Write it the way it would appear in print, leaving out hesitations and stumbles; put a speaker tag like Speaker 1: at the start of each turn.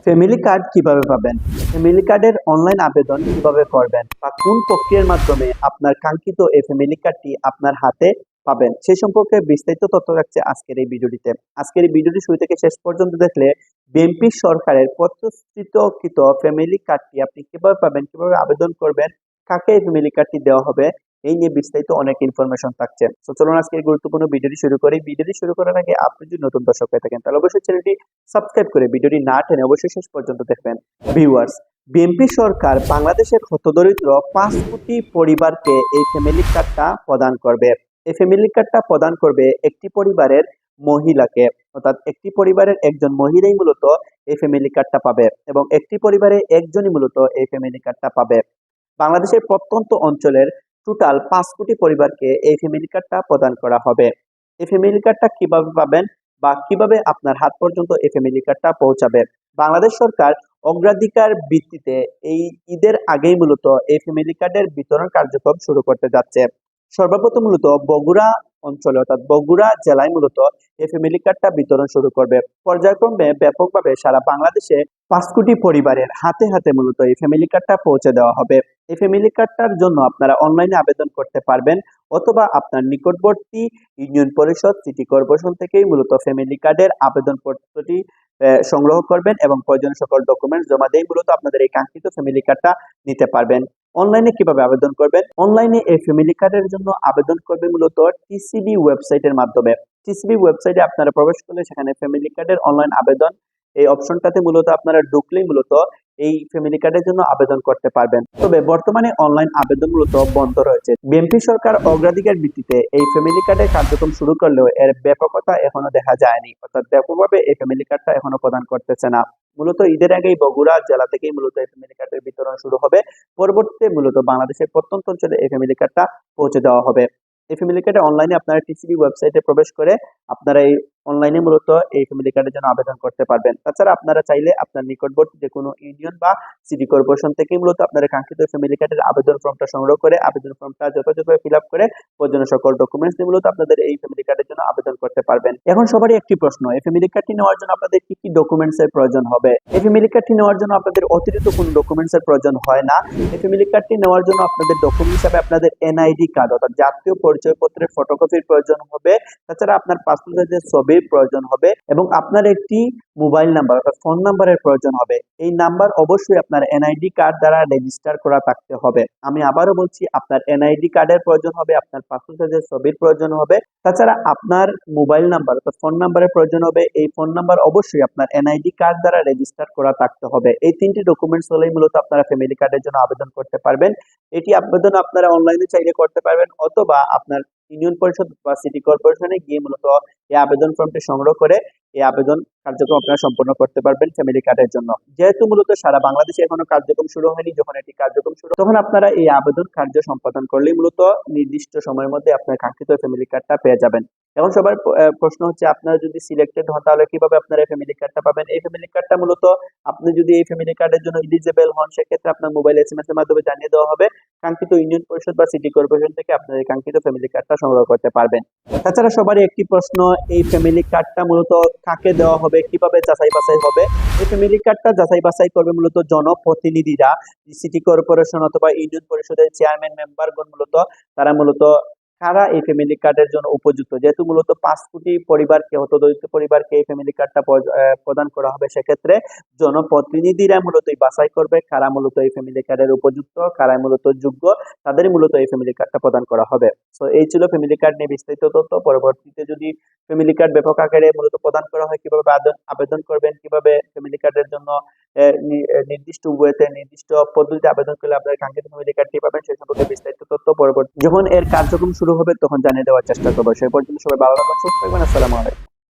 Speaker 1: Family card কিভাবে পাবেন? Family কার্ডের অনলাইন আবেদন কিভাবে করবেন বা কোন প্রক্রিয়ার মাধ্যমে আপনার কাঙ্ক্ষিত এই ফ্যামিলি কার্ডটি আপনার হাতে পাবেন সেই সম্পর্কে বিস্তারিত তথ্য রাখছে আজকের এই ভিডিওটিতে। আজকের এই ভিডিওটি শুরু থেকে শেষ পর্যন্ত দেখলে বিএনপি সরকারের প্রতিশ্রুতকৃত ফ্যামিলি কার্ডটি আপনি কিভাবে পাবেন, কিভাবে আবেদন করবেন, কাকে এই ফ্যামিলি কার্ডটি দেওয়া হবে, এই নিয়ে বিস্তারিত অনেক ইনফরমেশন থাকছে। তো চলুন আজকে এই গুরুত্বপূর্ণ ভিডিওটি শুরু করি। ভিডিওটি শুরু করার আগে আপনি যদি নতুন দর্শক হয়ে থাকেন তাহলে অবশ্যই চ্যানেলটি সাবস্ক্রাইব করে ভিডিওটি না টেনে অবশ্যই শেষ পর্যন্ত দেখবেন। ভিউয়ার্স, বিএনপি সরকার বাংলাদেশের হতদরিদ্র 5 কোটি পরিবারকে এই ফ্যামিলি কার্ডটা প্রদান করবে। এই ফ্যামিলি কার্ডটা প্রদান করবে একটি পরিবারের মহিলাকে, অর্থাৎ একটি পরিবারের একজন মহিলাই মূলত এই ফ্যামিলি কার্ডটা পাবে এবং একটি পরিবারে একজনই মূলত এই ফ্যামিলি কার্ডটা পাবে। বাংলাদেশের প্রত্যন্ত অঞ্চলের টোটাল 5 কোটি পরিবারকে এই ফ্যামিলি কার্ডটা প্রদান করা হবে। এই ফ্যামিলি কার্ডটা কিভাবে পাবেন বা কিভাবে আপনার হাত পর্যন্ত এই ফ্যামিলি কার্ডটা পৌঁছাবে? বাংলাদেশ সরকার অগ্রাধিকার ভিত্তিতে এই ঈদের আগেই মূলত এই ফ্যামিলি কার্ডের বিতরণ কার্যক্রম শুরু করতে যাচ্ছে। সর্বপ্রথম মূলত বগুড়া অঞ্চলে অর্থাৎ বগুড়া জেলায় মূলত এই ফ্যামিলি কার্ডটা বিতরণ শুরু করবে। পর্যায়ক্রমে ব্যাপকভাবে সারা বাংলাদেশে 5 কোটি পরিবারের হাতে হাতে মূলত এই ফ্যামিলি কার্ডটা পৌঁছে দেওয়া হবে। এই ফ্যামিলি কার্ডটার জন্য আপনারা অনলাইনে আবেদন করতে পারবেন অথবা আপনার নিকটবর্তী ইউনিয়ন পরিষদ, সিটি কর্পোরেশন থেকেই মূলত ফ্যামিলি কার্ডের আবেদনপত্রটি সংগ্রহ করবেন এবং প্রয়োজনীয় সকল ডকুমেন্টস জমা দিয়ে মূলত আপনাদের এই কাঙ্ক্ষিত ফ্যামিলি কার্ডটা নিতে পারবেন। অনলাইনে কিভাবে আবেদন করবেন? অনলাইনে এই ফ্যামিলি কার্ডের জন্য আবেদন করবে মূলত টিসিবি ওয়েবসাইটের মাধ্যমে। টিসিবি ওয়েবসাইটে আপনারা প্রবেশ করলে সেখানে ফ্যামিলি কার্ডের অনলাইন আবেদন এই অপশনটাতে মূলত আপনারা ঢুকলেই মূলত এই ফ্যামিলি কার্ডের জন্য আবেদন করতে পারবেন। তবে বর্তমানে অনলাইন আবেদন মূলত বন্ধ রয়েছে। বিএনপি সরকার অগ্রাধিকার ভিত্তিতে এই ফ্যামিলি কার্ডের কার্যক্রম শুরু করলেও এর ব্যাপকতা এখনো দেখা যায়নি, অর্থাৎ ব্যাপকভাবে এই ফ্যামিলি কার্ডটা এখনো প্রদান করতেছে না। মূলত ঈদের আগেই বগুড়া জেলা থেকেই মূলত এই ফ্যামিলি কার্ডের বিতরণ শুরু হবে। পরবর্তীতে মূলত বাংলাদেশের প্রত্যন্ত অঞ্চলে এই ফ্যামিলি কার্ডটা পৌঁছে দেওয়া হবে। এই ফ্যামিলি কার্ডে অনলাইনে আপনারা টিসিবি ওয়েবসাইটে প্রবেশ করে আপনারা এই অনলাইনে মূলত এই ফ্যামিলি কার্ডের জন্য আবেদন করতে পারবেন। তাছাড়া আপনারা চাইলে আপনার নিকটবর্তী যে কোনো ইউনিয়ন বা সিটি কর্পোরেশন থেকে মূলত আপনারা কাঙ্ক্ষিত ফ্যামিলি কার্ডের আবেদন ফর্মটা সংগ্রহ করে আবেদন ফর্মটা যথাযথভাবে ফিল আপ করে প্রয়োজনীয় সকল ডকুমেন্টস দিয়ে মূলত আপনাদের এই ফ্যামিলি কার্ডের জন্য আবেদন করতে পারবেন। এখন সবারই একটি প্রশ্ন, এই ফ্যামিলি কার্ডটি নেওয়ার জন্য আপনাদের কি কি ডকুমেন্টস এর প্রয়োজন হবে? এই ফ্যামিলি কার্ডটি নেওয়ার জন্য আপনাদের অতিরিক্ত কোনো ডকুমেন্টস এর প্রয়োজন হয় না। এই ফ্যামিলি কার্ডটি নেওয়ার জন্য আপনাদের ডকুমেন্ট হিসেবে আপনাদের এনআইডি কার্ড অর্থাৎ জাতীয় পরিচয়পত্রের ফটোকপির প্রয়োজন হবে। তাছাড়া আপনার পাসপোর্ট সাইজের ছবির প্রয়োজন হবে এবং আপনার একটি মোবাইল নাম্বার অর্থাৎ ফোন নাম্বারের প্রয়োজন হবে। এই নাম্বার অবশ্যই আপনার এনআইডি কার্ড দ্বারা রেজিস্টার করা থাকতে হবে। আমি আবারও বলছি, আপনার এনআইডি কার্ডের প্রয়োজন হবে, আপনার পাসপোর্ট সাইজের ছবির প্রয়োজন হবে। তাছাড়া আপনার মোবাইল নাম্বার অর্থাৎ ফোন নাম্বারের প্রয়োজন হবে। এই ফোন নাম্বার অবশ্যই আপনার এনআইডি কার্ড দ্বারা রেজিস্টার করা থাকতে হবে। এই তিনটি ডকুমেন্টস হলেই মূলত আপনারা ফ্যামিলি কার্ডের জন্য আবেদন করতে পারবেন। এটি আবেদন আপনারা অনলাইনে চাইলে করতে পারবেন অথবা আপনার ইউনিয়ন পরিষদ বা সিটি কর্পোরেশনে গিয়ে মূলত এই আবেদন ফর্মটি সংগ্রহ করে এই আবেদন কার্যক্রম আপনারা সম্পন্ন করতে পারবেন ফ্যামিলি কার্ডের জন্য। যেহেতু মূলত সারা বাংলাদেশে এখনো কার্যক্রম শুরু হয়নি, যখন এটি কার্যক্রম শুরু তখন আপনারা এই আবেদন কার্য সম্পাদন করলেই মূলত নির্দিষ্ট সময়ের মধ্যে আপনার কাঙ্ক্ষিত ফ্যামিলি কার্ডটা পেয়ে যাবেন। এখন সবার প্রশ্ন হচ্ছে, আপনারা যদি সিলেক্টেড হন তাহলে কিভাবে আপনারা এই ফ্যামিলি কার্ডটা পাবেন? এই ফ্যামিলি কার্ডটা মূলত আপনি যদি এই ফ্যামিলি কার্ডের জন্য এলিজিবল হন সেক্ষেত্রে আপনার মোবাইল এসএমএস এর মাধ্যমে জানিয়ে দেওয়া হবে। কাঙ্ক্ষিত ইউনিয়ন পরিষদ বা সিটি কর্পোরেশন থেকে আপনার এই কাঙ্ক্ষিত ফ্যামিলি কার্ডটা সংগ্রহ করতে পারবেন। তাছাড়া সবারই একটি প্রশ্ন, এই ফ্যামিলি কার্ডটা মূলত কাকে দেওয়া হবে, কিভাবে যাচাই বাছাই হবে? এই ফ্যামিলি কার্ডটা যাচাই বাছাই করবে মূলত জনপ্রতিনিধিরা, সিটি কর্পোরেশন অথবা ইউনিয়ন পরিষদের চেয়ারম্যান মেম্বারগণ মূলত তারা মূলত কারা এই ফ্যামিলি কার্ডের জন্য উপযুক্ত। যেহেতু মূলত 5 কোটি পরিবারকে, হতদরিদ্র পরিবারকে এই ফ্যামিলি কার্ডটা প্রদান করা হবে, সেক্ষেত্রে জনপ্রতিনিধিরা মূলত বাছাই করবে কারা মূলত এই ফ্যামিলি কার্ডের উপযুক্ত, কারা মূলত যোগ্য, তাদেরই মূলত এই ফ্যামিলি কার্ডটা প্রদান করা হবে। তো এই ছিল ফ্যামিলি কার্ড নিয়ে বিস্তারিত তথ্য। পরবর্তীতে যদি ফ্যামিলি কার্ড ব্যাপক আকারে মূলত প্রদান করা হয়, কিভাবে আবেদন করবেন, কিভাবে ফ্যামিলি কার্ডের জন্য নির্দিষ্ট ওয়েতে নির্দিষ্ট পদ্ধতিতে আবেদন করলে আপনার কাঙ্ক্ষিত ফ্যামিলি কার্ডটি পাবেন সেই সম্পর্কে বিস্তারিত তথ্য পরবর্তী যখন এর কার্যক্রম শুরু হবে তখন জানিয়ে দেওয়ার চেষ্টা করবো। সেই পর্যন্ত সবাই ভালো থাকবেন, সুস্থ থাকবেন। আসসালামু আলাইকুম।